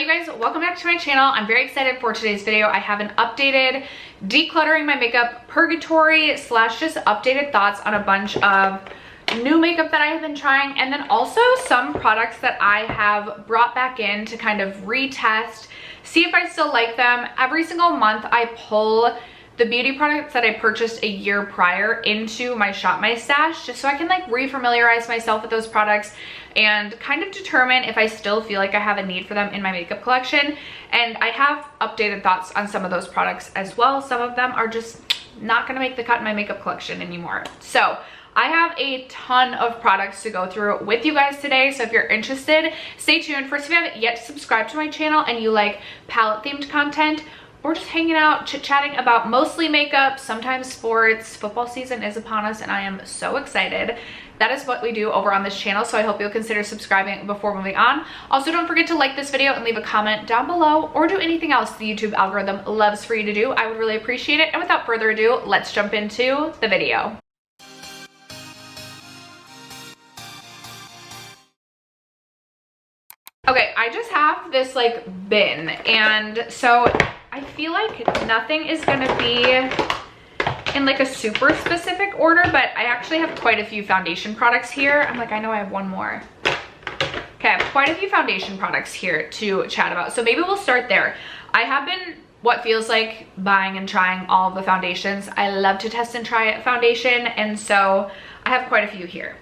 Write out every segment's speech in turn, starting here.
you guys, welcome back to my channel. I'm very excited for today's video. I have an updated decluttering my makeup purgatory slash just updated thoughts on a bunch of new makeup that I have been trying, and then also some products that I have brought back in to kind of retest, see if I still like them. Every single month I pull the beauty products that I purchased a year prior into my Shop My Stash, just so I can like refamiliarize myself with those products and kind of determine if I still feel like I have a need for them in my makeup collection. And I have updated thoughts on some of those products as well. Some of them are just not gonna make the cut in my makeup collection anymore. So I have a ton of products to go through with you guys today, so if you're interested, stay tuned. First, if you haven't yet subscribed to my channel and you like palette themed content, or just hanging out, chit-chatting about mostly makeup, sometimes sports. Football season is upon us and I am so excited. That is what we do over on this channel, so I hope you'll consider subscribing before moving on. Also, don't forget to like this video and leave a comment down below, or do anything else the YouTube algorithm loves for you to do. I would really appreciate it. And without further ado, let's jump into the video. Okay, I just have this like bin, and so I feel like nothing is gonna be in like a super specific order, but I actually have quite a few foundation products here. I'm like, I know I have one more. Okay, I have quite a few foundation products here to chat about, so maybe we'll start there. I have been what feels like buying and trying all of the foundations. I love to test and try foundation, and so I have quite a few here.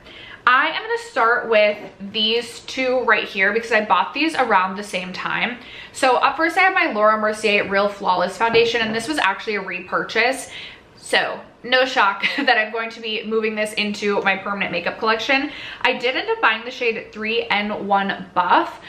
I am going to start with these two right here because I bought these around the same time. So up first I have my Laura Mercier Real Flawless Foundation, and this was actually a repurchase. So no shock that I'm going to be moving this into my permanent makeup collection. I did end up buying the shade 3N1 Buff.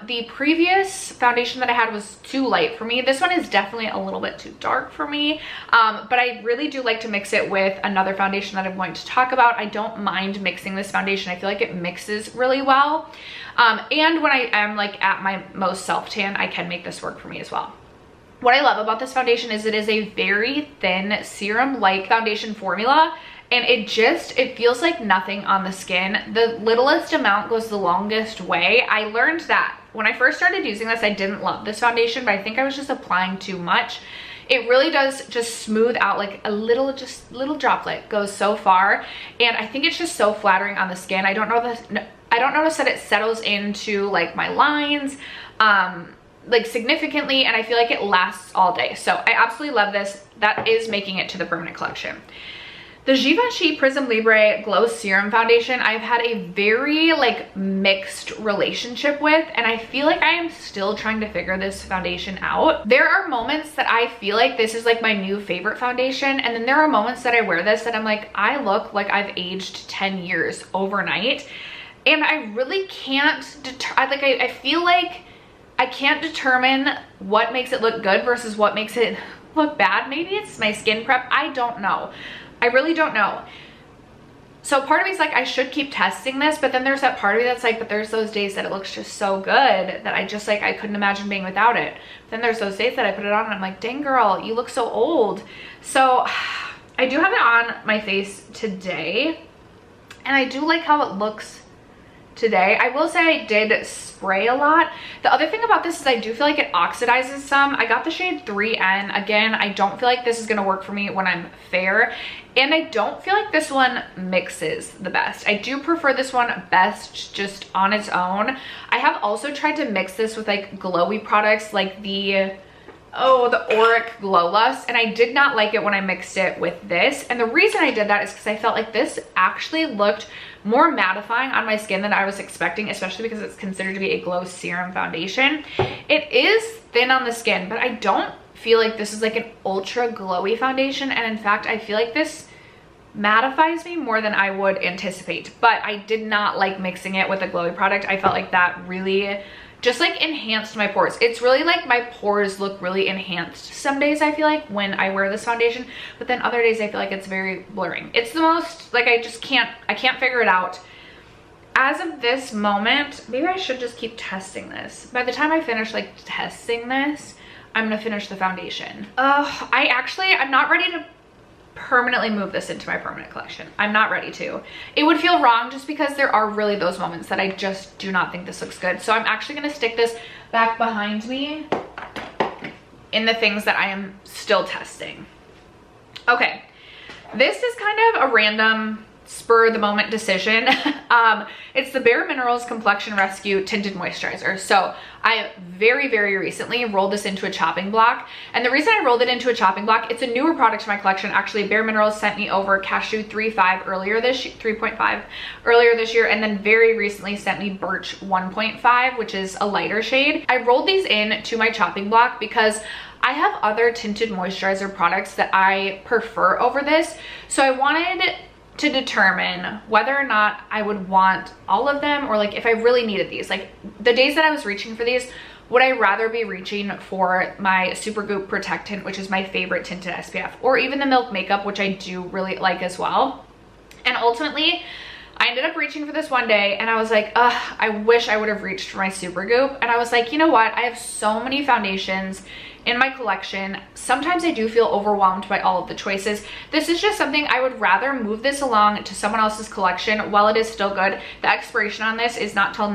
The previous foundation that I had was too light for me. This one is definitely a little bit too dark for me, but I really do like to mix it with another foundation that I'm going to talk about. I don't mind mixing this foundation. I feel like it mixes really well. And when I am like at my most self tan, I can make this work for me as well. What I love about this foundation is it is a very thin serum-like foundation formula, and it feels like nothing on the skin. The littlest amount goes the longest way. I learned that when I first started using this, I didn't love this foundation, but I think I was just applying too much. It really does just smooth out, like a little droplet goes so far, and I think it's just so flattering on the skin. I don't notice that it settles into like my lines like significantly, and I feel like it lasts all day. So I absolutely love this. That is making it to the permanent collection. The Givenchy Prism Libre Glow Serum Foundation, I've had a very like mixed relationship with, and I feel like I am still trying to figure this foundation out. There are moments that I feel like this is like my new favorite foundation, and then there are moments that I wear this that I'm like, I look like I've aged 10 years overnight, and I really can't I feel like I can't determine what makes it look good versus what makes it look bad. Maybe it's my skin prep. I don't know. I really don't know. So part of me is like, I should keep testing this, but then there's that part of me that's like, but there's those days that it looks just so good that I just like, I couldn't imagine being without it. Then there's those days that I put it on and I'm like, dang girl, you look so old. So I do have it on my face today, and I do like how it looks today. I will say I did spray a lot. The other thing about this is I do feel like it oxidizes some. I got the shade 3N. Again, I don't feel like this is gonna work for me when I'm fair, and I don't feel like this one mixes the best. I do prefer this one best just on its own. I have also tried to mix this with like glowy products like the Auric Glow Lust, and I did not like it when I mixed it with this. And the reason I did that is because I felt like this actually looked more mattifying on my skin than I was expecting, especially because it's considered to be a glow serum foundation. It is thin on the skin, but I don't feel like this is like an ultra glowy foundation, and in fact I feel like this mattifies me more than I would anticipate. But I did not like mixing it with a glowy product. I felt like that really just like enhanced my pores. It's really like my pores look really enhanced some days I feel like when I wear this foundation, but then other days I feel like it's very blurring. It's the most like I can't figure it out. As of this moment, maybe I should just keep testing this. By the time I finish like testing this, I'm gonna finish the foundation. I'm not ready to permanently move this into my permanent collection. I'm not ready to. It would feel wrong just because there are really those moments that I just do not think this looks good. So I'm actually going to stick this back behind me in the things that I am still testing. Okay, this is kind of a random spur of the moment decision. It's the bareMinerals Complexion Rescue Tinted Moisturizer. So I very recently rolled this into a chopping block, and the reason I rolled it into a chopping block, it's a newer product to my collection. Actually, bareMinerals sent me over Cashew 3.5 earlier this year, 3.5 earlier this year, and then very recently sent me Birch 1.5, which is a lighter shade. I rolled these in to my chopping block because I have other tinted moisturizer products that I prefer over this. So I wanted to determine whether or not I would want all of them, or like if I really needed these. Like the days that I was reaching for these, would I rather be reaching for my Supergoop Protectant, which is my favorite tinted SPF, or even the Milk Makeup, which I do really like as well. And ultimately, I ended up reaching for this one day and I was like, ugh, I wish I would have reached for my Supergoop. And I was like, you know what? I have so many foundations in my collection. Sometimes I do feel overwhelmed by all of the choices. This is just something I would rather move this along to someone else's collection while it is still good. The expiration on this is not till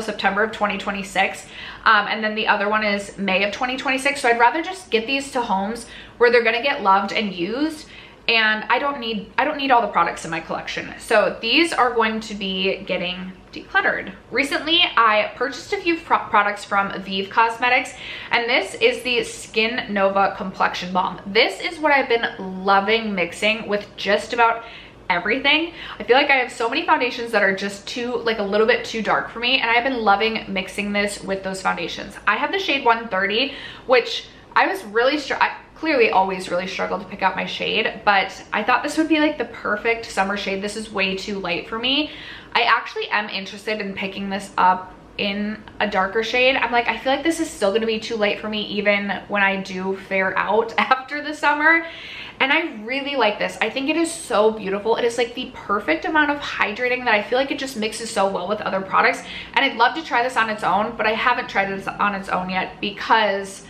September of 2026. And then the other one is May of 2026. So I'd rather just get these to homes where they're gonna get loved and used. And I don't need all the products in my collection. So these are going to be getting decluttered. Recently, I purchased a few products from Vieve Cosmetics, and this is the Skin Nova Complexion Balm. This is what I've been loving mixing with just about everything. I feel like I have so many foundations that are just like a little bit too dark for me, and I've been loving mixing this with those foundations. I have the shade 130, which I was really clearly always really struggled to pick out my shade, but I thought this would be like the perfect summer shade. This is way too light for me. I actually am interested in picking this up in a darker shade. I'm like, I feel like this is still gonna be too light for me even when I do fare out after the summer. And I really like this. I think it is so beautiful. It is like the perfect amount of hydrating that I feel like it just mixes so well with other products. And I'd love to try this on its own, but I haven't tried it on its own yet because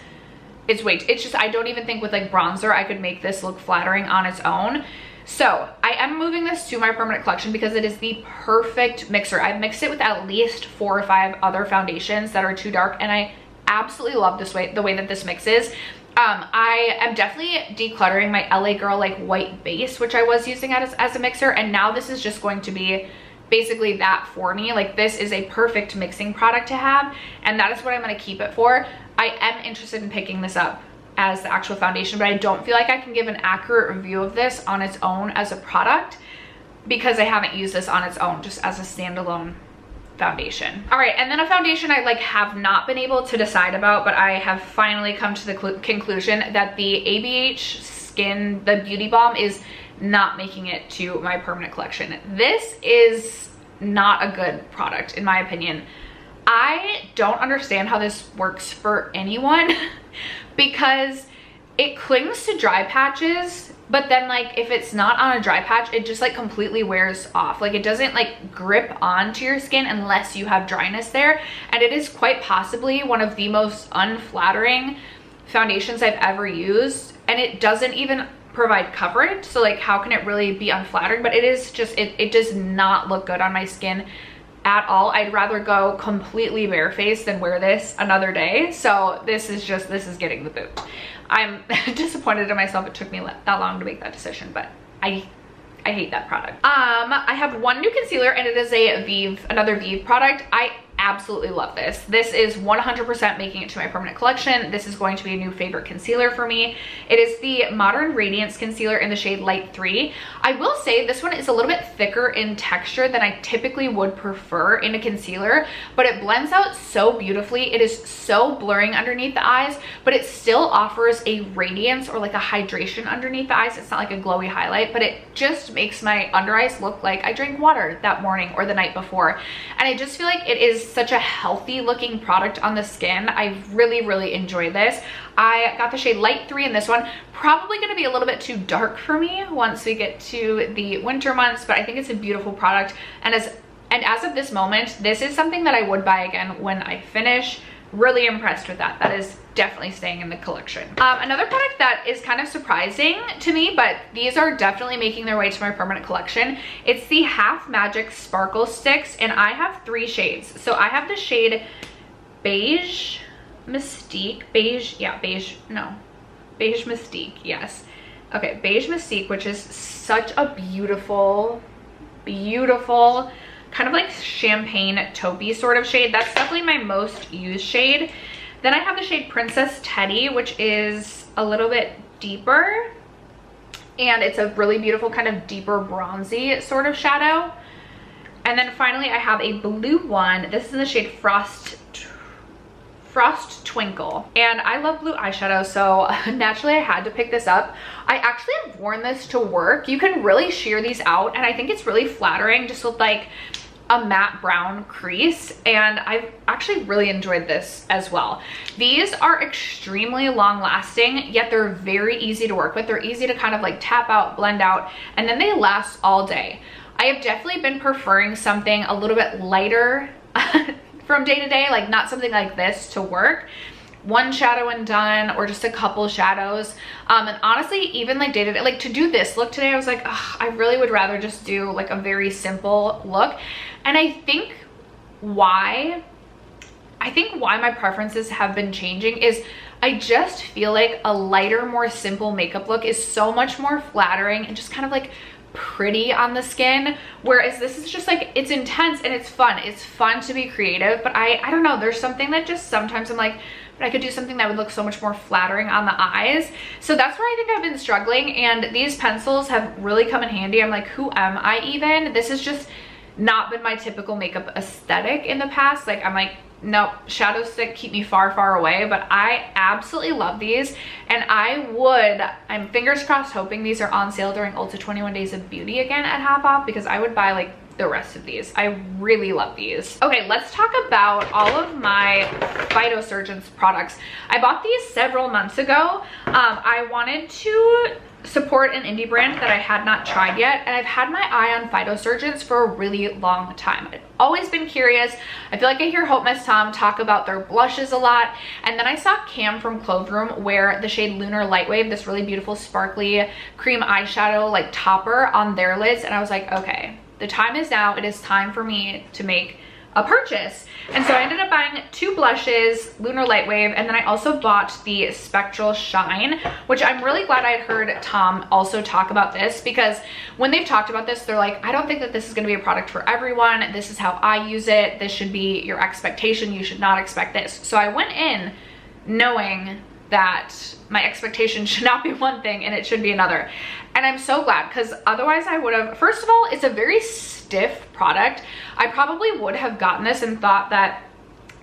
it's just, I don't even think with like bronzer I could make this look flattering on its own. So I am moving this to my permanent collection because it is the perfect mixer. I've mixed it with at least 4 or 5 other foundations that are too dark, and I absolutely love the way that this mixes. I am definitely decluttering my LA Girl like white base, which I was using as a mixer, and now this is just going to be basically that for me. Like, this is a perfect mixing product to have, and that is what I'm going to keep it for. I am interested in picking this up as the actual foundation, but I don't feel like I can give an accurate review of this on its own as a product because I haven't used this on its own just as a standalone foundation. All right, and then a foundation I like have not been able to decide about, but I have finally come to the conclusion that the ABH Skin, the Beauty Balm, is not making it to my permanent collection. This is not a good product in my opinion. I don't understand how this works for anyone because it clings to dry patches, but then like if it's not on a dry patch, it just like completely wears off. Like, it doesn't like grip onto your skin unless you have dryness there. And it is quite possibly one of the most unflattering foundations I've ever used, and it doesn't even provide coverage. So like, how can it really be unflattering? But it is just, it does not look good on my skin at all. I'd rather go completely barefaced than wear this another day. So this is getting the boot. I'm disappointed in myself it took me that long to make that decision, but I hate that product. I have one new concealer, and it is another Vieve product. I absolutely love this. This is 100% making it to my permanent collection. This is going to be a new favorite concealer for me. It is the Modern Radiance concealer in the shade Light 3. I will say this one is a little bit thicker in texture than I typically would prefer in a concealer, but it blends out so beautifully. It is so blurring underneath the eyes, but it still offers a radiance or like a hydration underneath the eyes. It's not like a glowy highlight, but it just makes my under eyes look like I drank water that morning or the night before. And I just feel like it is such a healthy looking product on the skin. I really enjoy this. I got the shade Light 3 in this one. Probably going to be a little bit too dark for me once we get to the winter months, but I think it's a beautiful product. And as of this moment, this is something that I would buy again when I finish. Really impressed with that. That is definitely staying in the collection. Another product that is kind of surprising to me, but these are definitely making their way to my permanent collection. It's the Half Magic Sparkle Sticks, and I have 3 shades. So I have the shade Beige Mystique, Beige Mystique, yes. Okay, Beige Mystique, which is such a beautiful, beautiful, kind of like champagne taupey sort of shade. That's definitely my most used shade. Then I have the shade Princess Teddy, which is a little bit deeper, and it's a really beautiful kind of deeper bronzy sort of shadow. And then finally I have a blue one. This is in the shade Frost Twinkle, and I love blue eyeshadow, so naturally I had to pick this up. I actually have worn this to work. You can really sheer these out, and I think it's really flattering just with like a matte brown crease, and I've actually really enjoyed this as well. These are extremely long lasting, yet they're very easy to work with. They're easy to kind of like tap out, blend out, and then they last all day. I have definitely been preferring something a little bit lighter from day to day, like not something like this to work. One shadow and done, or just a couple shadows. And honestly, even like day to day, like to do this look today, I was like, I really would rather just do like a very simple look. And I think why my preferences have been changing is I just feel like a lighter, more simple makeup look is so much more flattering and just kind of like pretty on the skin, whereas this is just like, it's intense and it's fun to be creative. But I don't know, there's something that just sometimes I'm like, but I could do something that would look so much more flattering on the eyes. So that's where I think I've been struggling, and these pencils have really come in handy. I'm like, who am I even? This has just not been my typical makeup aesthetic in the past. Like I'm like, nope, shadow stick, keep me far, far away. But I absolutely love these, and I'm fingers crossed hoping these are on sale during Ulta 21 Days of Beauty again at half off, because I would buy like the rest of these. I really love these. Okay, let's talk about all of my Phytosurgence products. I bought these several months ago. I wanted to support an indie brand that I had not tried yet, and I've had my eye on Phytosurgence for a really long time. I've always been curious. I feel like I hear Hope Miss Tom talk about their blushes a lot, and then I saw Cam from Clove Room wear the shade Lunar Lightwave, this really beautiful sparkly cream eyeshadow like topper on their lids, and I was like, okay, the time is now. It is time for me to make a purchase. And so I ended up buying 2 blushes, Lunar Lightwave, and then I also bought the Spectral Shine, which I'm really glad I had heard Tom also talk about this, because when they've talked about this, they're like, I don't think that this is going to be a product for everyone. This is how I use it. This should be your expectation. You should not expect this. So I went in knowing that my expectation should not be one thing and it should be another. And I'm so glad, because otherwise I would have, first of all, it's a very stiff product. I probably would have gotten this and thought that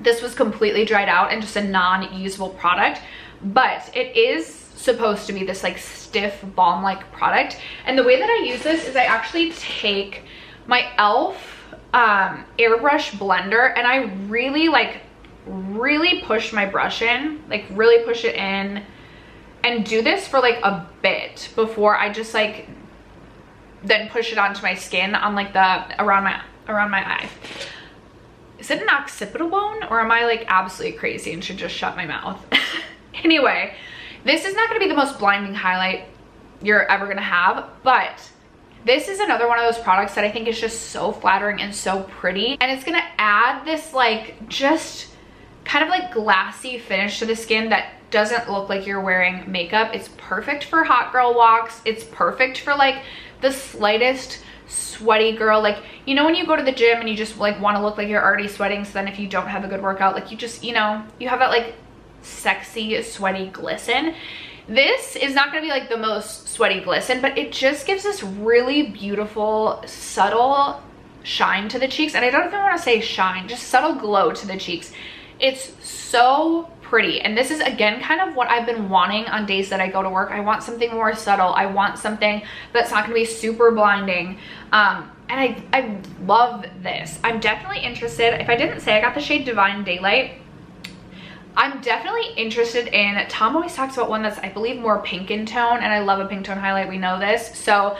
this was completely dried out and just a non-usable product, but it is supposed to be this like stiff balm-like product. And the way that I use this is I actually take my e.l.f. airbrush blender, and I really push my brush in, like really push it in, and do this for like a bit before I just like then push it onto my skin on like the around my eye. Is it an occipital bone, or am I like absolutely crazy and should just shut my mouth? Anyway, this is not going to be the most blinding highlight you're ever going to have, but this is another one of those products that I think is just so flattering and so pretty, and it's going to add this like just kind of like glassy finish to the skin that doesn't look like you're wearing makeup. It's perfect for hot girl walks. It's perfect for like the slightest sweaty girl, like, you know, when you go to the gym and you just like want to look like you're already sweating, so then if you don't have a good workout, like you just, you know, you have that like sexy sweaty glisten. This is not going to be like the most sweaty glisten, but it just gives this really beautiful subtle shine to the cheeks. And I don't even want to say shine, just subtle glow to the cheeks. It's so pretty, and this is again kind of what I've been wanting on days that I go to work. I want something more subtle. I want something that's not going to be super blinding, and I love this. I'm definitely interested. If I didn't say, I got the shade Divine Daylight. I'm definitely interested in, Tom always talks about one that's I believe more pink in tone, and I love a pink tone highlight, we know this. So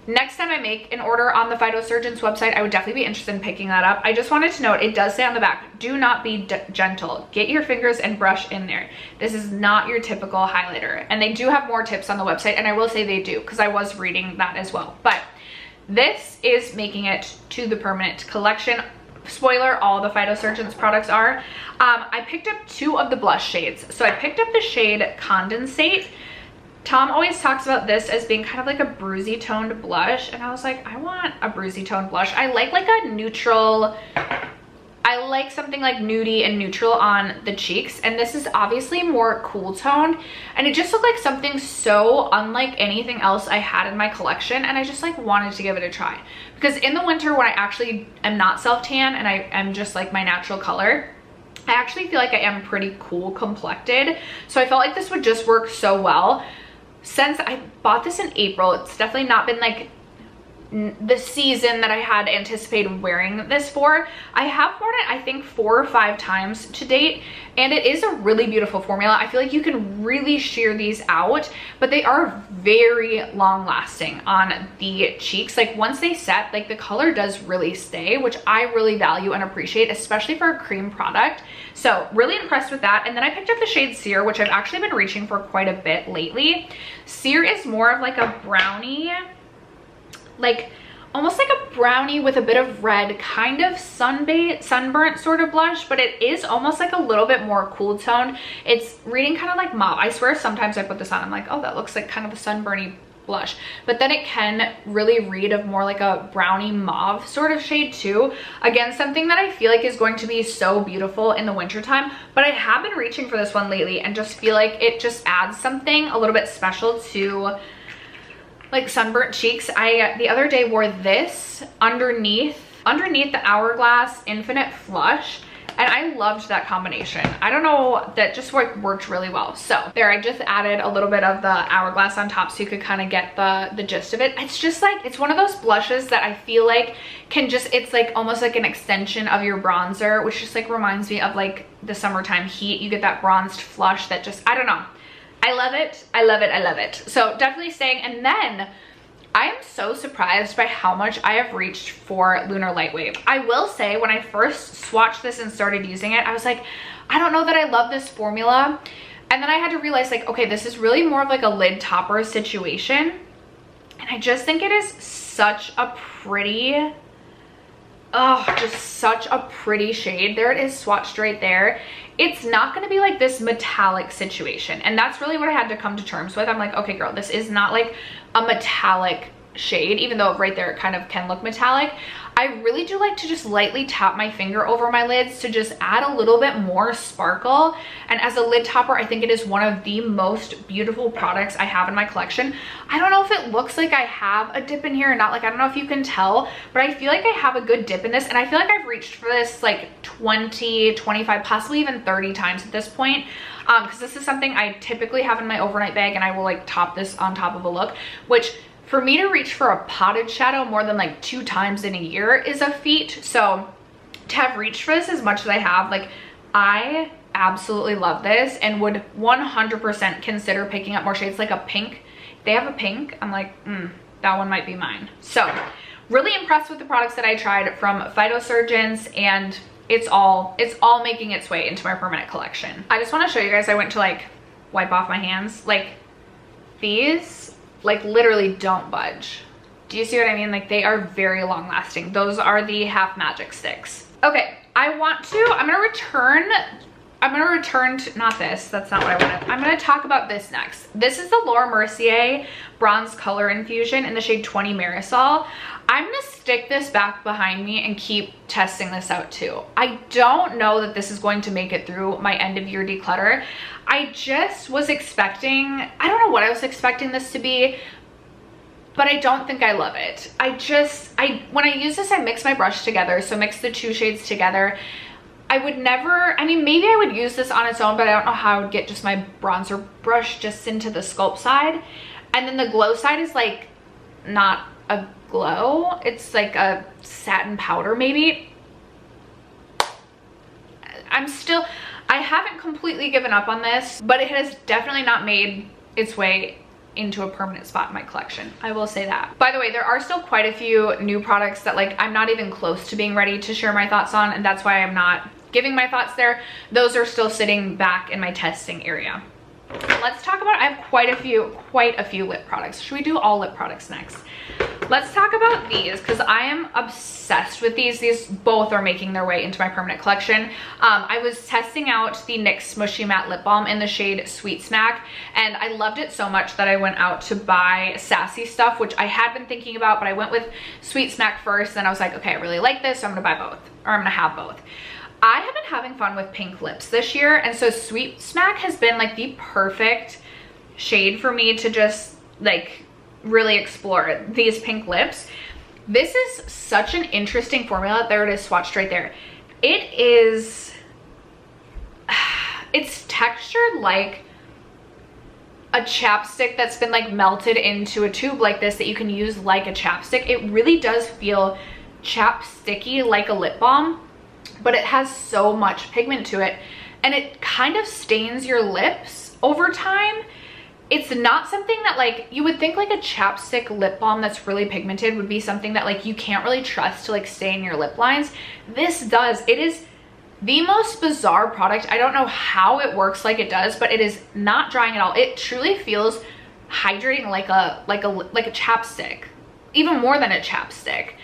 next time I make an order on the Phytosurgence website, I would definitely be interested in picking that up. I just wanted to note, it does say on the back, do not be gentle. Get your fingers and brush in there. This is not your typical highlighter. And they do have more tips on the website, and I will say they do, because I was reading that as well. But this is making it to the permanent collection. Spoiler, all the Phytosurgence products are. I picked up 2 of the blush shades. So I picked up the shade Condensate. Tom always talks about this as being kind of like a bruisey toned blush, and I was like, I want a bruisey toned blush. I like a neutral, I like something like nudie and neutral on the cheeks, and this is obviously more cool toned, and it just looked like something so unlike anything else I had in my collection, and I just like wanted to give it a try. Because in the winter, when I actually am not self-tan and I am just like my natural color, I actually feel like I am pretty cool complected, so I felt like this would just work so well. Since I bought this in April, it's definitely not been like the season that I had anticipated wearing this for. I have worn it, I think, 4 or 5 times to date, and it is a really beautiful formula. I feel like you can really sheer these out, but they are very long lasting on the cheeks. Like once they set, like the color does really stay, which I really value and appreciate, especially for a cream product. So really impressed with that. And then I picked up the shade Sear, which I've actually been reaching for quite a bit lately. Sear is more of like a brownie, like almost like a brownie with a bit of red, kind of sunburnt sort of blush, but it is almost like a little bit more cool toned. It's reading kind of like mauve. I swear sometimes I put this on, I'm like, oh, that looks like kind of a sunburny blush, but then it can really read of more like a brownie mauve sort of shade too. Again, something that I feel like is going to be so beautiful in the winter time, but I have been reaching for this one lately and just feel like it just adds something a little bit special to like sunburnt cheeks. I the other day wore this underneath the Hourglass Infinite Flush, and I loved that combination. I don't know, that just like worked really well. So there, I just added a little bit of the Hourglass on top so you could kind of get the gist of it. It's just like, it's one of those blushes that I feel like can just, it's like almost like an extension of your bronzer, which just like reminds me of like the summertime heat. You get that bronzed flush that just, I don't know. I love it. I love it. I love it. So definitely staying. And then I am so surprised by how much I have reached for Lunar Lightwave. I will say, when I first swatched this and started using it, I was like, I don't know that I love this formula. And then I had to realize like, okay, this is really more of like a lid topper situation. And I just think it is such a pretty, oh, just such a pretty shade. There it is swatched right there. It's not going to be like this metallic situation, and that's really what I had to come to terms with. I'm like, okay girl, this is not like a metallic shade, even though right there it kind of can look metallic. I really do like to just lightly tap my finger over my lids to just add a little bit more sparkle. And as a lid topper, I think it is one of the most beautiful products I have in my collection. I don't know if it looks like I have a dip in here or not. Like, I don't know if you can tell, but I feel like I have a good dip in this, and I feel like I've reached for this like 20, 25, possibly even 30 times at this point. Because this is something I typically have in my overnight bag, and I will like top this on top of a look, which for me to reach for a potted shadow more than like 2 times in a year is a feat. So to have reached for this as much as I have, like, I absolutely love this and would 100% consider picking up more shades. Like a pink, they have a pink, I'm like, that one might be mine. So really impressed with the products that I tried from Phytosurgence, and it's all making its way into my permanent collection. I just want to show you guys, I went to like wipe off my hands, like these like literally don't budge. Do you see what I mean? Like, they are very long lasting. Those are the Half Magic sticks. Okay, I'm gonna return to, not this, that's not what I wanted. I'm gonna talk about this next. This is the Laura Mercier Bronze Color Infusion in the shade 20 Marisol. I'm gonna stick this back behind me and keep testing this out too. I don't know that this is going to make it through my end of year declutter. I just was expecting, I don't know what I was expecting this to be, but I don't think I love it. When I use this, I mix my brush together, so mix the 2 shades together. I would never, I mean, maybe I would use this on its own, but I don't know how I would get just my bronzer brush just into the sculpt side. And then the glow side is like not a glow, it's like a satin powder maybe. I haven't completely given up on this, but it has definitely not made its way into a permanent spot in my collection. I will say that. By the way, there are still quite a few new products that like I'm not even close to being ready to share my thoughts on, and that's why I'm not giving my thoughts there. Those are still sitting back in my testing area. Let's talk about, I have quite a few lip products. Should we do all lip products next? Let's talk about these because I am obsessed with these. These both are making their way into my permanent collection. I was testing out the NYX Smushy Matte Lip Balm in the shade Sweet Smack, and I loved it so much that I went out to buy Sassy Stuff, which I had been thinking about, but I went with Sweet Smack first. Then I was like, okay, I really like this, so I'm gonna buy both, or I'm gonna have both. I have been having fun with pink lips this year, and so Sweet Smack has been like the perfect shade for me to just like really explore these pink lips. This is such an interesting formula. There it is, swatched right there. It is, it's textured like a chapstick that's been like melted into a tube like this that you can use like a chapstick. It really does feel chapsticky like a lip balm, but it has so much pigment to it, and it kind of stains your lips over time. It's not something that like you would think like a chapstick lip balm that's really pigmented would be something that like you can't really trust to like stain your lip lines. This does. It is the most bizarre product. I don't know how it works like it does, but it is not drying at all. It truly feels hydrating like a chapstick, even more than a chapstick.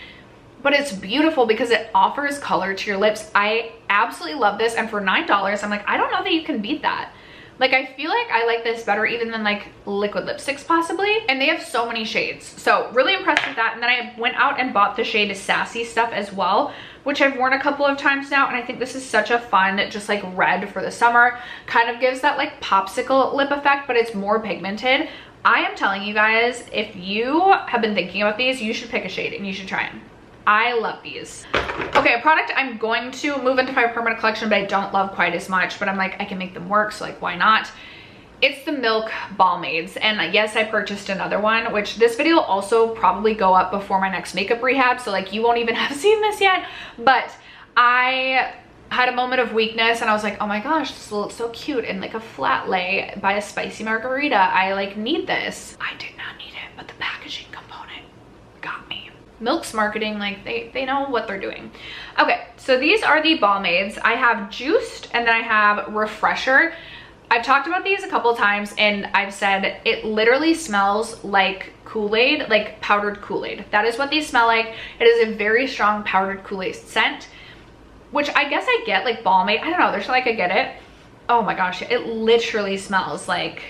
But it's beautiful because it offers color to your lips. I absolutely love this, and for $9, I'm like, I don't know that you can beat that. Like, I feel like I like this better even than like liquid lipsticks possibly. And they have so many shades. So really impressed with that. And then I went out and bought the shade Sassy Stuff as well, which I've worn a couple of times now. And I think this is such a fun, just like red for the summer. Kind of gives that like popsicle lip effect, but it's more pigmented. I am telling you guys, if you have been thinking about these, you should pick a shade and you should try them. I love these. Okay, a product I'm going to move into my permanent collection, but I don't love quite as much, but I'm like, I can make them work, so like, why not? It's the Milk Balmades, and yes, I purchased another one, which this video will also probably go up before my next makeup rehab, so like, you won't even have seen this yet, but I had a moment of weakness, and I was like, oh my gosh, this will look so cute in like a flat lay by a spicy margarita. I like need this. I did not need it, but the packaging component got me. Milk's marketing, like they know what they're doing. Okay, so these are the Balmades. I have Juiced and then I have Refresher. I've talked about these a couple of times and I've said it literally smells like Kool-Aid, like powdered Kool-Aid. That is what these smell like. It is a very strong powdered Kool-Aid scent, which I guess I get like Balmade. I don't know, there's like I get it. Oh my gosh, it literally smells like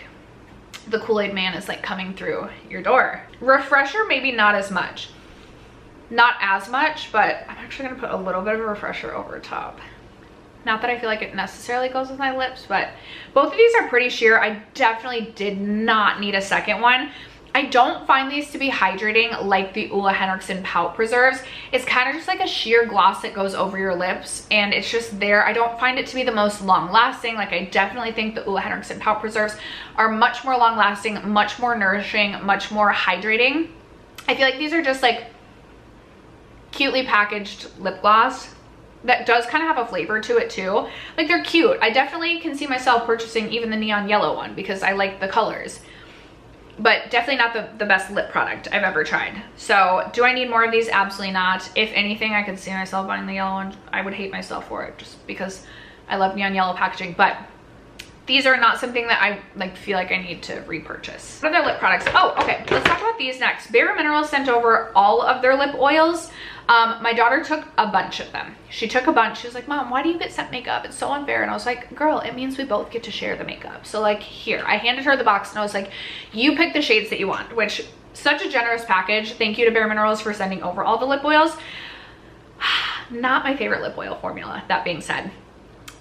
the Kool-Aid man is like coming through your door. Refresher, maybe not as much. Not as much, but I'm actually gonna put a little bit of a Refresher over top. Not that I feel like it necessarily goes with my lips, but both of these are pretty sheer. I definitely did not need a second one. I don't find these to be hydrating like the Ole Henriksen Pout Preserves. It's kind of just like a sheer gloss that goes over your lips, and it's just there. I don't find it to be the most long lasting. Like, I definitely think the Ole Henriksen Pout Preserves are much more long lasting, much more nourishing, much more hydrating. I feel like these are just like cutely packaged lip gloss that does kind of have a flavor to it too. Like, they're cute. I definitely can see myself purchasing even the neon yellow one because I like the colors, but definitely not the best lip product I've ever tried. So do I need more of these? Absolutely not. If anything, I could see myself buying the yellow one. I would hate myself for it just because I love neon yellow packaging, but these are not something that I like feel like I need to repurchase. What other lip products? Oh, okay, let's talk about these next. bareMinerals sent over all of their lip oils. My daughter took a bunch of them. She took a bunch. She was like, Mom, why do you get sent makeup? It's so unfair. And I was like, girl, it means we both get to share the makeup. So like, here, I handed her the box and I was like, you pick the shades that you want, which such a generous package. Thank you to bareMinerals for sending over all the lip oils. Not my favorite lip oil formula, that being said.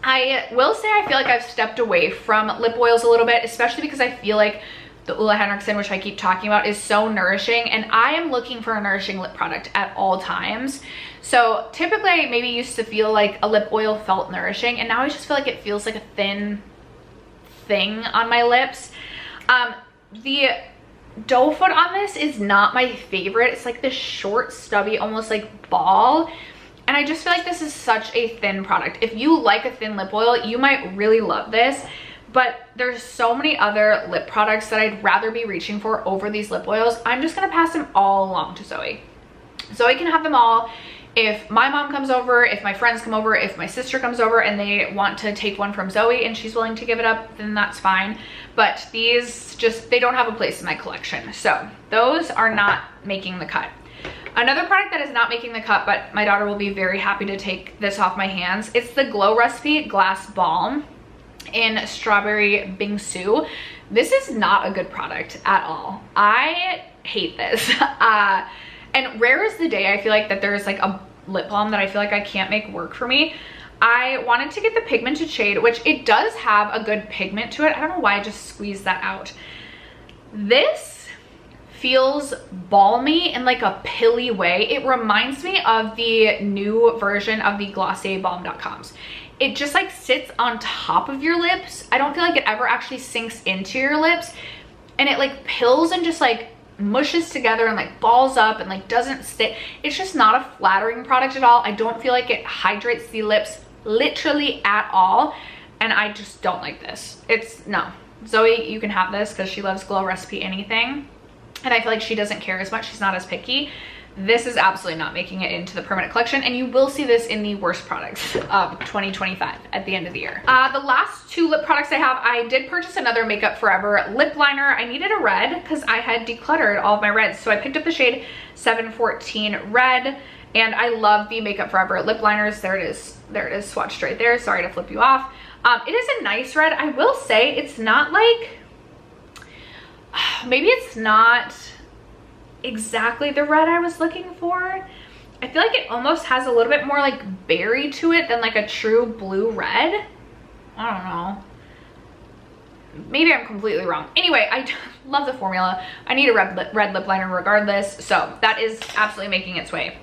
I will say I feel like I've stepped away from lip oils a little bit, especially because I feel like the Ole Henriksen, which I keep talking about, is so nourishing, and I am looking for a nourishing lip product at all times. So typically I maybe used to feel like a lip oil felt nourishing, and now I just feel like it feels like a thin thing on my lips. The doe foot on this is not my favorite. It's like this short, stubby, almost like ball. And I just feel like this is such a thin product. If you like a thin lip oil, you might really love this. but there's so many other lip products that I'd rather be reaching for over these lip oils. I'm just gonna pass them all along to Zoe. Zoe can have them all. If my mom comes over, if my friends come over, if my sister comes over and they want to take one from Zoe and she's willing to give it up, then that's fine. But these just, they don't have a place in my collection. So those are not making the cut. Another product that is not making the cut, but my daughter will be very happy to take this off my hands. It's the Glow Recipe Glass Balm in Strawberry Bingsu. This is not a good product at all. I hate this. And rare is the day I feel like that there's like a lip balm that I feel like I can't make work for me. I wanted to get the pigmented shade, which it does have a good pigment to it. I don't know why I just squeezed that out. This feels balmy in like a pilly way. It reminds me of the new version of the GlossierBalm.coms. It just like sits on top of your lips. I don't feel like it ever actually sinks into your lips, and it like pills and just like mushes together and like balls up and like doesn't stay. It's just not a flattering product at all. I don't feel like it hydrates the lips literally at all, and I just don't like this. It's no. Zoe, you can have this because she loves Glow Recipe anything, and I feel like she doesn't care as much. She's not as picky. This is absolutely not making it into the permanent collection, and you will see this in the worst products of 2025 at the end of the year. The last two lip products I have, I did purchase another Makeup Forever lip liner. I needed a red because I had decluttered all of my reds, so I picked up the shade 714 Red, and I love the Makeup Forever lip liners. There it is, swatched right there. Sorry to flip you off. It is a nice red. I will say it's not like, maybe it's not exactly the red I was looking for. I feel like it almost has a little bit more like berry to it than like a true blue red. I don't know. Maybe I'm completely wrong. Anyway, I love the formula. I need a red lip liner regardless. So that is absolutely making its way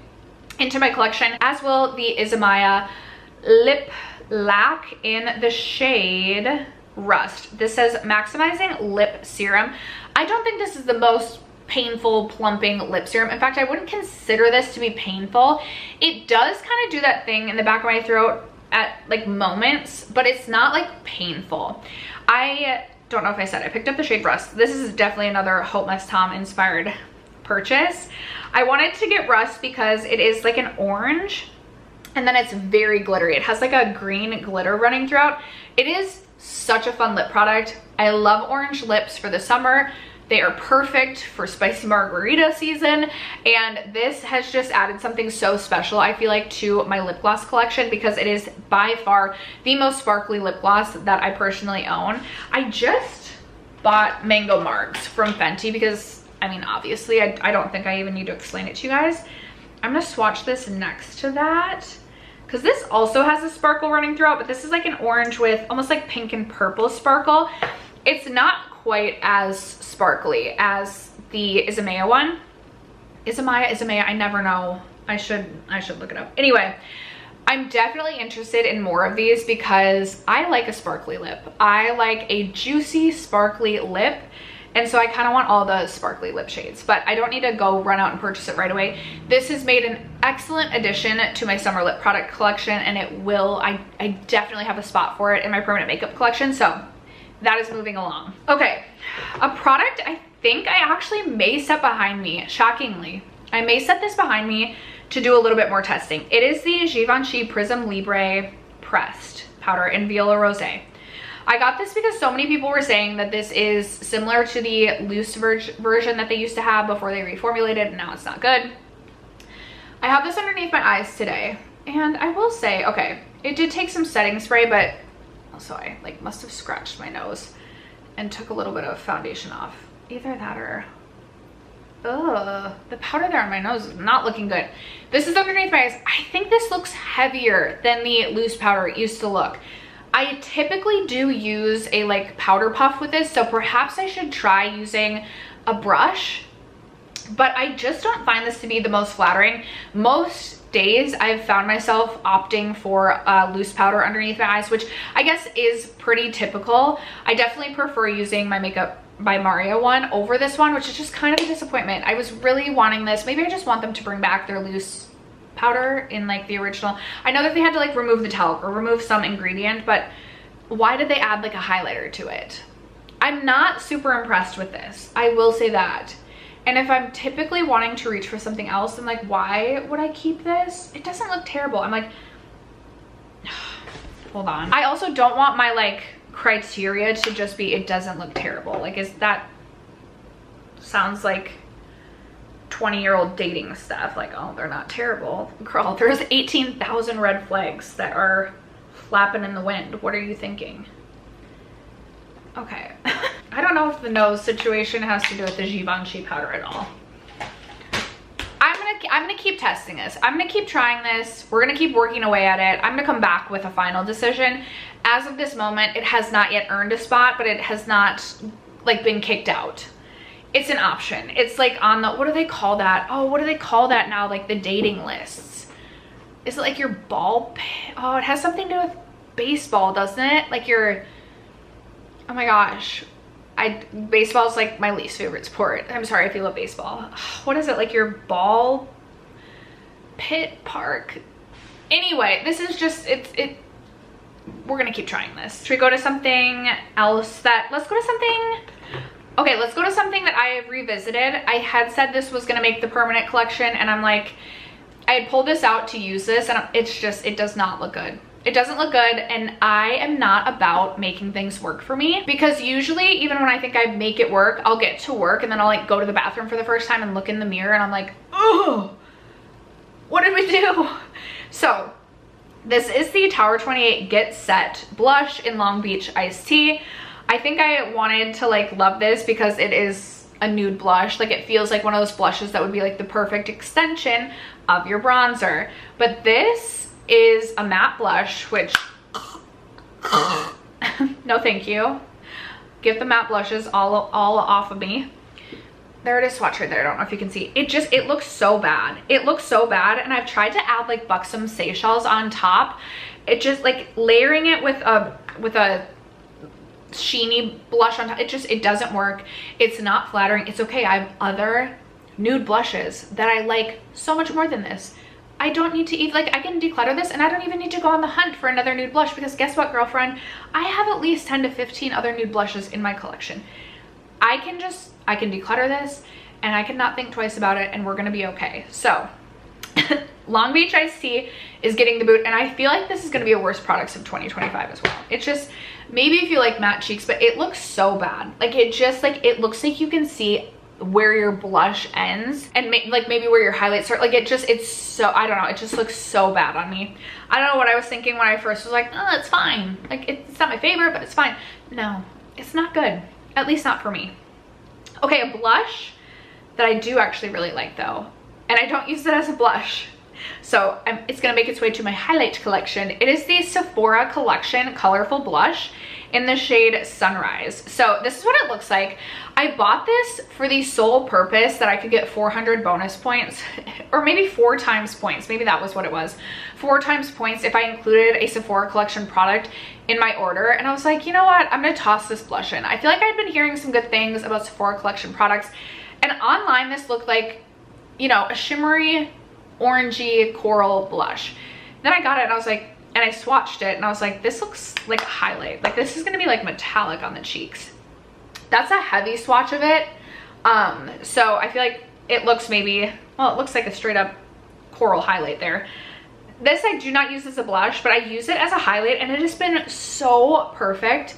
into my collection, as will the Isomaya Lip Lac in the shade Rust. This says Maximizing Lip Serum. I don't think this is the most painful plumping lip serum. In fact, I wouldn't consider this to be painful. It does kind of do that thing in the back of my throat at like moments, but it's not like painful. I don't know if I said I picked up the shade Rust. This is definitely another Hope Mess Tom inspired purchase. I wanted to get Rust because it is like an orange, and then it's very glittery. It has like a green glitter running throughout. It is such a fun lip product. I love orange lips for the summer. They are perfect for spicy margarita season, and this has just added something so special, I feel like, to my lip gloss collection, because it is by far the most sparkly lip gloss that I personally own. I just bought Mango Margs from Fenty because, I mean, obviously, I don't think I even need to explain it to you guys. I'm gonna swatch this next to that, because this also has a sparkle running throughout, but this is like an orange with almost like pink and purple sparkle. It's not quite as sparkly as the Isomaya one. Isomaya, I never know. I should look it up. Anyway, I'm definitely interested in more of these because I like a sparkly lip. I like a juicy, sparkly lip. And so I kind of want all the sparkly lip shades, but I don't need to go run out and purchase it right away. This has made an excellent addition to my summer lip product collection, and it will, I definitely have a spot for it in my permanent makeup collection. So that is moving along. Okay, a product I think I actually may set behind me, shockingly. I may set this behind me to do a little bit more testing. It is the Givenchy Prism Libre Pressed Powder in Viola Rosé. I got this because so many people were saying that this is similar to the loose version that they used to have before they reformulated, and now it's not good. I have this underneath my eyes today, and I will say, okay, it did take some setting spray, but also I like must have scratched my nose and took a little bit of foundation off. Either that or, ugh, the powder there on my nose is not looking good. This is underneath my eyes. I think this looks heavier than the loose powder it used to look. I typically do use a like powder puff with this, so perhaps I should try using a brush, but I just don't find this to be the most flattering. Most days I've found myself opting for loose powder underneath my eyes, which I guess is pretty typical. I definitely prefer using my Makeup by Mario one over this one, which is just kind of a disappointment. I was really wanting this. Maybe I just want them to bring back their loose powder in like the original. I know that they had to like remove the talc or remove some ingredient, but why did they add like a highlighter to it? I'm not super impressed with this. I will say that. And if I'm typically wanting to reach for something else, then like, why would I keep this? It doesn't look terrible. I'm like, hold on. I also don't want my like criteria to just be, it doesn't look terrible. Like, is that sounds like 20-year-old dating stuff. Like, oh, they're not terrible. Girl, there's 18,000 red flags that are flapping in the wind. What are you thinking? Okay. I don't know if the nose situation has to do with the Givenchy powder at all. I'm gonna keep testing this. I'm gonna keep trying this. We're gonna keep working away at it. I'm gonna come back with a final decision. As of this moment, it has not yet earned a spot, but it has not like been kicked out. It's an option. It's like on the, what do they call that? Oh, what do they call that now? Like the dating lists. Is it like your ball? Oh, it has something to do with baseball, doesn't it? Like your, oh my gosh. Baseball is like my least favorite sport. I'm sorry if you love baseball. What is it? Like your ball pit park? Anyway, this is just, we're gonna keep trying this. Should we go to something else let's go to something, okay, let's go to something that I have revisited. I had said this was gonna make the permanent collection, and I'm like, I had pulled this out to use this, and it's just, it does not look good. It doesn't look good, and I am not about making things work for me, because usually even when I think I make it work, I'll get to work and then I'll like go to the bathroom for the first time and look in the mirror and I'm like, oh, what did we do? So this is the Tower 28 Get Set blush in Long Beach Iced Tea. I think I wanted to like love this because it is a nude blush. Like it feels like one of those blushes that would be like the perfect extension of your bronzer. But this is a matte blush, which no thank you. Get the matte blushes all off of me. There it is, swatch right there. I don't know if you can see. It looks so bad. It looks so bad, and I've tried to add like buxom Seychelles on top. It just like layering it with a sheeny blush on top, it doesn't work. It's not flattering. It's okay. I have other nude blushes that I like so much more than this. I don't need to even, like, I can declutter this, and I don't even need to go on the hunt for another nude blush, because guess what, girlfriend? I have at least 10 to 15 other nude blushes in my collection. I can declutter this, and I can not think twice about it, and we're gonna be okay. So Long Beach Iced Tea is getting the boot, and I feel like this is gonna be a worst products of 2025 as well. It's just, maybe if you like matte cheeks, but it looks so bad. Like it just, like, it looks like you can see where your blush ends and like maybe where your highlights start. Like it's so, I don't know, it just looks so bad on me. I don't know what I was thinking when I first was like, oh, it's fine. Like it's not my favorite, but it's fine. No, it's not good. At least not for me. Okay, a blush that I do actually really like though, and I don't use it as a blush, so it's gonna make its way to my highlight collection. It is the Sephora Collection Colorful Blush in the shade Sunrise. So this is what it looks like. I bought this for the sole purpose that I could get 400 bonus points, or maybe 4 times points. Maybe that was what it was. 4 times points if I included a Sephora Collection product in my order. And I was like, you know what? I'm gonna toss this blush in. I feel like I'd been hearing some good things about Sephora Collection products. And online this looked like, you know, a shimmery, orangey coral blush. Then I got it and I was like, and I swatched it and I was like, this looks like a highlight. Like this is gonna be like metallic on the cheeks. That's a heavy swatch of it. So I feel like it looks maybe, well, it looks like a straight up coral highlight there. This I do not use as a blush, but I use it as a highlight, and it has been so perfect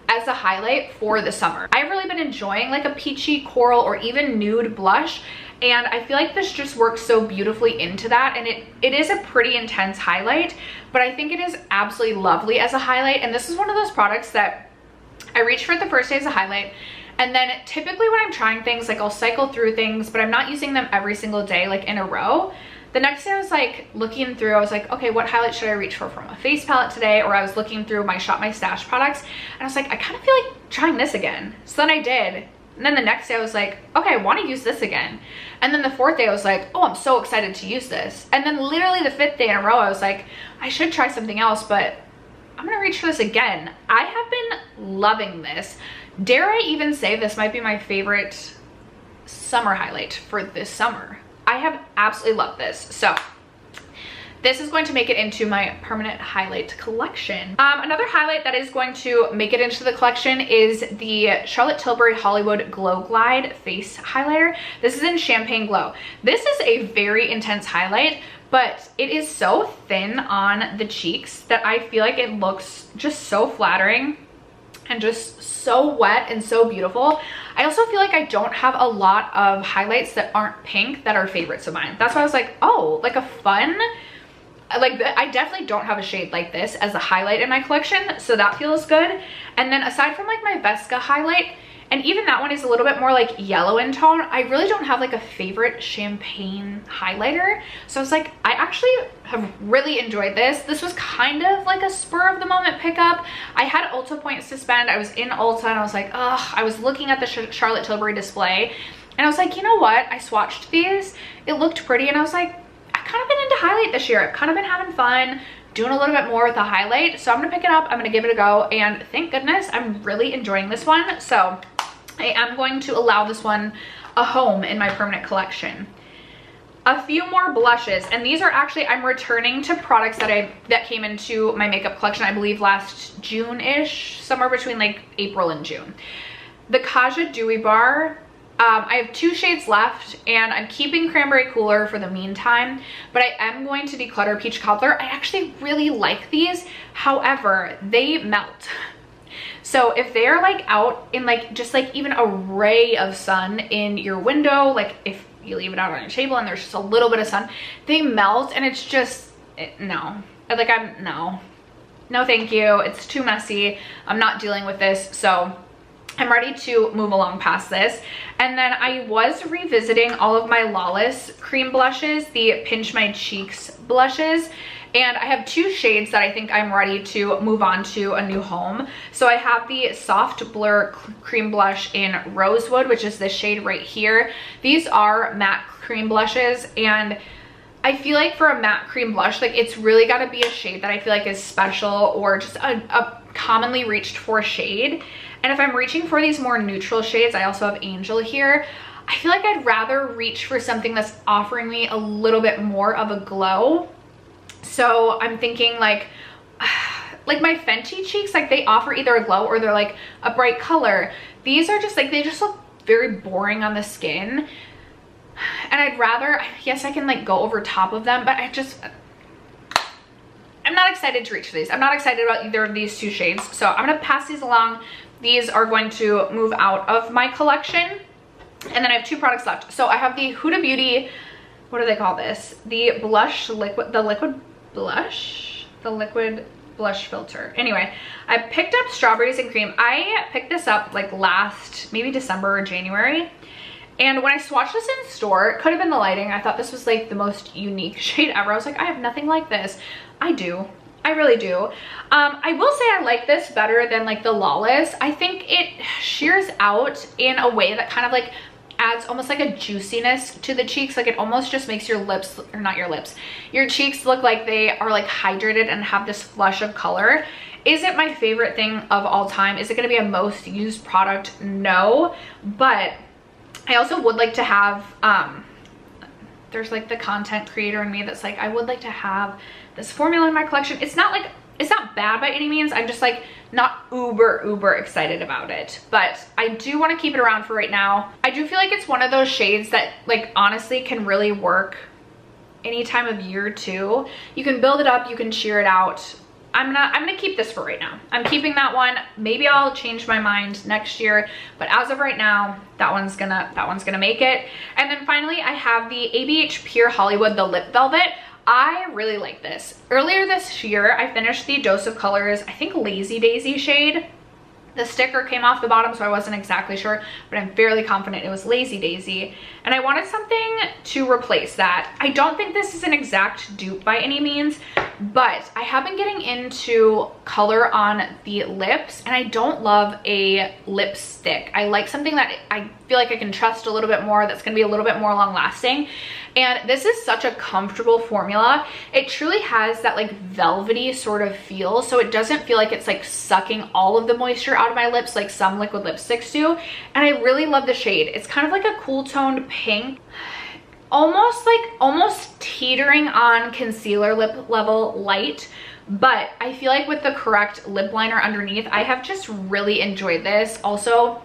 as a highlight for the summer. I've really been enjoying like a peachy coral or even nude blush, and I feel like this just works so beautifully into that. And it is a pretty intense highlight, but I think it is absolutely lovely as a highlight. And this is one of those products that I reach for it the first day as a highlight, and then typically when I'm trying things, like I'll cycle through things, but I'm not using them every single day like in a row. The next day I was like looking through, I was like, okay, what highlight should I reach for from a face palette today? Or I was looking through my Shop My Stash products, and I was like, I kind of feel like trying this again. So then I did. And then the next day I was like, okay, I want to use this again. And then the 4th day I was like, oh, I'm so excited to use this. And then literally the 5th day in a row I was like, I should try something else, but I'm gonna reach for this again. I have been loving this. Dare I even say this might be my favorite summer highlight for this summer. I have absolutely loved this. So this is going to make it into my permanent highlight collection. Another highlight that is going to make it into the collection is the Charlotte Tilbury Hollywood Glow Glide Face Highlighter. This is in Champagne Glow. This is a very intense highlight, but it is so thin on the cheeks that I feel like it looks just so flattering and just so wet and so beautiful. I also feel like I don't have a lot of highlights that aren't pink that are favorites of mine. That's why I was like, oh, like a fun, like I definitely don't have a shade like this as a highlight in my collection, so that feels good. And then aside from like my Vesca highlight, and even that one is a little bit more like yellow in tone, I really don't have like a favorite champagne highlighter. So I was like, I actually have really enjoyed this. This was kind of like a spur of the moment pickup. I had Ulta points to spend. I was in Ulta and I was like, ugh, I was looking at the Charlotte Tilbury display and I was like, you know what? I swatched these. It looked pretty and I was like, I've kind of been into highlight this year. I've kind of been having fun doing a little bit more with the highlight. So I'm gonna pick it up. I'm gonna give it a go. And thank goodness I'm really enjoying this one. So I am going to allow this one a home in my permanent collection. A few more blushes, and these are actually, I'm returning to products that came into my makeup collection, I believe last June-ish, somewhere between like April and June. The Kaja Dewy Bar, I have 2 shades left and I'm keeping Cranberry Cooler for the meantime, but I am going to declutter Peach Cobbler. I actually really like these, however, they melt. So if they're like out in like just like even a ray of sun in your window, like if you leave it out on your table and there's just a little bit of sun, they melt and it's just, no. Like no thank you. It's too messy. I'm not dealing with this. So I'm ready to move along past this. And then I was revisiting all of my Lawless cream blushes, the Pinch My Cheeks blushes. And I have 2 shades that I think I'm ready to move on to a new home. So I have the Soft Blur Cream Blush in Rosewood, which is this shade right here. These are matte cream blushes, and I feel like for a matte cream blush, like it's really got to be a shade that I feel like is special or just a commonly reached for shade. And if I'm reaching for these more neutral shades, I also have Angel here. I feel like I'd rather reach for something that's offering me a little bit more of a glow. So I'm thinking like my Fenty cheeks, like they offer either a glow or they're like a bright color. These are just like, they just look very boring on the skin. And I'd rather, yes, I can like go over top of them, but I'm not excited to reach for these. I'm not excited about either of these 2 shades. So I'm gonna pass these along. These are going to move out of my collection. And then I have 2 products left. So I have the Huda Beauty, what do they call this? The liquid blush filter. Anyway, I picked up Strawberries and Cream. I picked this up like last, maybe December or January. And when I swatched this in store, it could have been the lighting. I thought this was like the most unique shade ever. I was like, I have nothing like this. I do. I really do. I will say I like this better than like the Lawless. I think it shears out in a way that kind of like adds almost like a juiciness to the cheeks. Like it almost just makes your lips, or not your lips, your cheeks look like they are like hydrated and have this flush of color. Is it my favorite thing of all time? Is it going to be a most used product? No, but I also would like to have, there's like the content creator in me that's like, I would like to have this formula in my collection. It's not bad by any means. I'm just like not uber excited about it, but I do want to keep it around for right now. I do feel like it's one of those shades that like honestly can really work any time of year too. You can build it up, you can sheer it out. I'm gonna keep this for right now. I'm keeping that one. Maybe I'll change my mind next year, but as of right now, that one's gonna make it. And then finally, I have the ABH Pure Hollywood, the Lip Velvet. I really like this. Earlier this year, I finished the Dose of Colors, I think Lazy Daisy shade. The sticker came off the bottom, so I wasn't exactly sure, but I'm fairly confident it was Lazy Daisy. And I wanted something to replace that. I don't think this is an exact dupe by any means, but I have been getting into color on the lips, and I don't love a lipstick. I like something that I feel like I can trust a little bit more, that's gonna be a little bit more long lasting. And this is such a comfortable formula. It truly has that like velvety sort of feel, so it doesn't feel like it's like sucking all of the moisture out of my lips like some liquid lipsticks do. And I really love the shade. It's kind of like a cool toned pink. almost teetering on concealer lip level light, but I feel like with the correct lip liner underneath, I have just really enjoyed this. Also,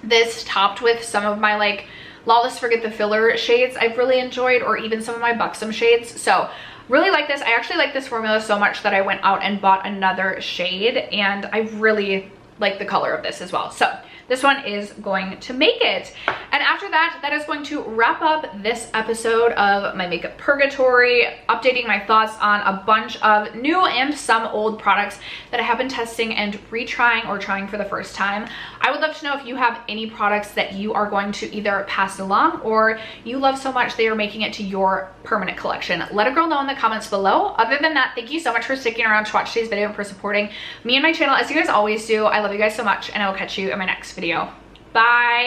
this topped with some of my like Lawless Forget the Filler shades I've really enjoyed, or even some of my Buxom shades. So really like this. I actually like this formula so much that I went out and bought another shade, and I really like the color of this as well. So this one is going to make it. And after that, that is going to wrap up this episode of my makeup purgatory, updating my thoughts on a bunch of new and some old products that I have been testing and retrying or trying for the first time. I would love to know if you have any products that you are going to either pass along or you love so much they are making it to your permanent collection. Let a girl know in the comments below. Other than that, thank you so much for sticking around to watch today's video and for supporting me and my channel as you guys always do. I love you guys so much, and I will catch you in my next video. Bye.